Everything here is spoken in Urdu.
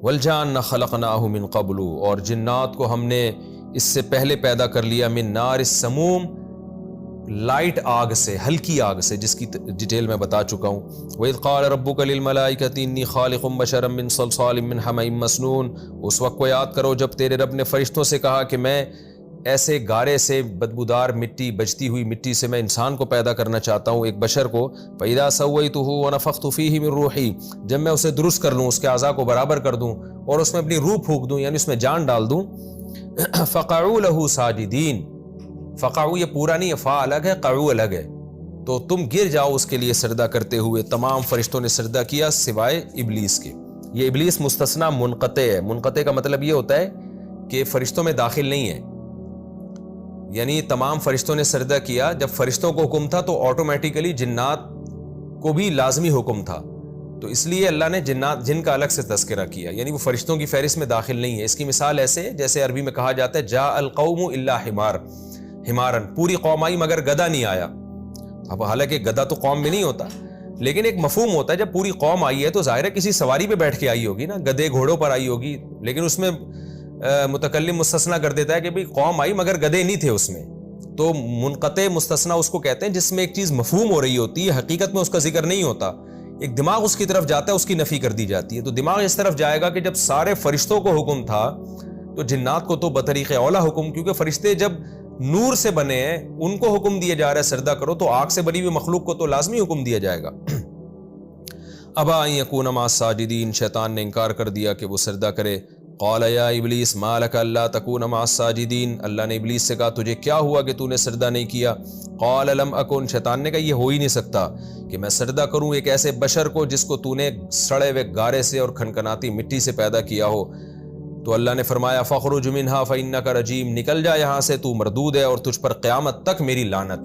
والجان خلقناہ من قبل، اور جنات کو ہم نے اس سے پہلے پیدا کر لیا، من نار السموم، لائٹ آگ سے، ہلکی آگ سے، جس کی ڈیٹیل میں بتا چکا ہوں۔ وَإِذْ قَالَ رَبُّكَ لِلْمَلَائِكَةِ إِنِّي خَالِقٌ بَشَرًا مِّن صَلْصَالٍ مِّنْ حَمَإٍ مَّسْنُونٍ، اس وقت کو یاد کرو جب تیرے رب نے فرشتوں سے کہا کہ میں ایسے گارے سے، بدبودار مٹی، بجتی ہوئی مٹی سے میں انسان کو پیدا کرنا چاہتا ہوں، ایک بشر کو۔ فَإِذَا سَوَّيْتُهُ وَنَفَخْتُ فِيهِ مِن رُوحِي، جب میں اسے درست کر لوں، اس کے اعضاء کو برابر کر دوں اور اس میں اپنی روح پھونک دوں، یعنی اس میں جان ڈال دوں، فَقَعُوا لَهُ سَاجِدِينَ، فقعوا یہ پورا نہیں ہے، فا الگ ہے، قعو الگ ہے، تو تم گر جاؤ اس کے لیے سجدہ کرتے ہوئے۔ تمام فرشتوں نے سجدہ کیا سوائے ابلیس کے۔ یہ ابلیس مستثنی منقطع ہے۔ منقطع کا مطلب یہ ہوتا ہے کہ فرشتوں میں داخل نہیں ہے، یعنی تمام فرشتوں نے سجدہ کیا۔ جب فرشتوں کو حکم تھا تو آٹومیٹیکلی جنات کو بھی لازمی حکم تھا، تو اس لیے اللہ نے جن کا الگ سے تذکرہ کیا، یعنی وہ فرشتوں کی فہرست میں داخل نہیں ہے۔ اس کی مثال ایسے ہے جیسے عربی میں کہا جاتا ہے جاء القوم الا حمارن، پوری قوم آئی مگر گدھا نہیں آیا۔ اب حالانکہ گدھا تو قوم میں نہیں ہوتا، لیکن ایک مفہوم ہوتا ہے، جب پوری قوم آئی ہے تو ظاہر ہے کسی سواری پہ بیٹھ کے آئی ہوگی نا، گدھے گھوڑوں پر آئی ہوگی، لیکن اس میں متکلم مستثنیٰ کر دیتا ہے کہ بھئی قوم آئی مگر گدھے نہیں تھے اس میں۔ تو منقطع مستثنیٰ اس کو کہتے ہیں جس میں ایک چیز مفہوم ہو رہی ہوتی ہے، حقیقت میں اس کا ذکر نہیں ہوتا، ایک دماغ اس کی طرف جاتا ہے، اس کی نفی کر دی جاتی ہے۔ تو دماغ اس طرف جائے گا کہ جب سارے فرشتوں کو حکم تھا تو جنات کو تو بطریق اولا حکم، کیونکہ فرشتے جب نور سے بنے ہیں ان کو حکم دیا جا رہا ہے سجدہ کرو، تو آگ سے بنی ہوئی مخلوق کو تو لازمی حکم دیا جائے گا۔ ابا ان یکون مع الساجدین، شیطان نے انکار کر دیا کہ وہ سجدہ کرے۔ قال یا ابلیس ما لک الا تکون مع الساجدین، اللہ نے ابلیس سے کہا تجھے کیا ہوا کہ تو نے سجدہ نہیں کیا؟ قال لم اکن، شیطان نے کہا یہ ہو ہی نہیں سکتا کہ میں سجدہ کروں ایک ایسے بشر کو جس کو تو نے سڑے ہوئے گارے سے اور کھنکھناتی مٹی سے پیدا کیا ہو۔ تو اللہ نے فرمایا فَاخْرُجْ مِنْهَا فَإِنَّكَ رَجِيمٌ، نکل جا یہاں سے، تو مردود ہے اور تجھ پر قیامت تک میری لعنت ہے۔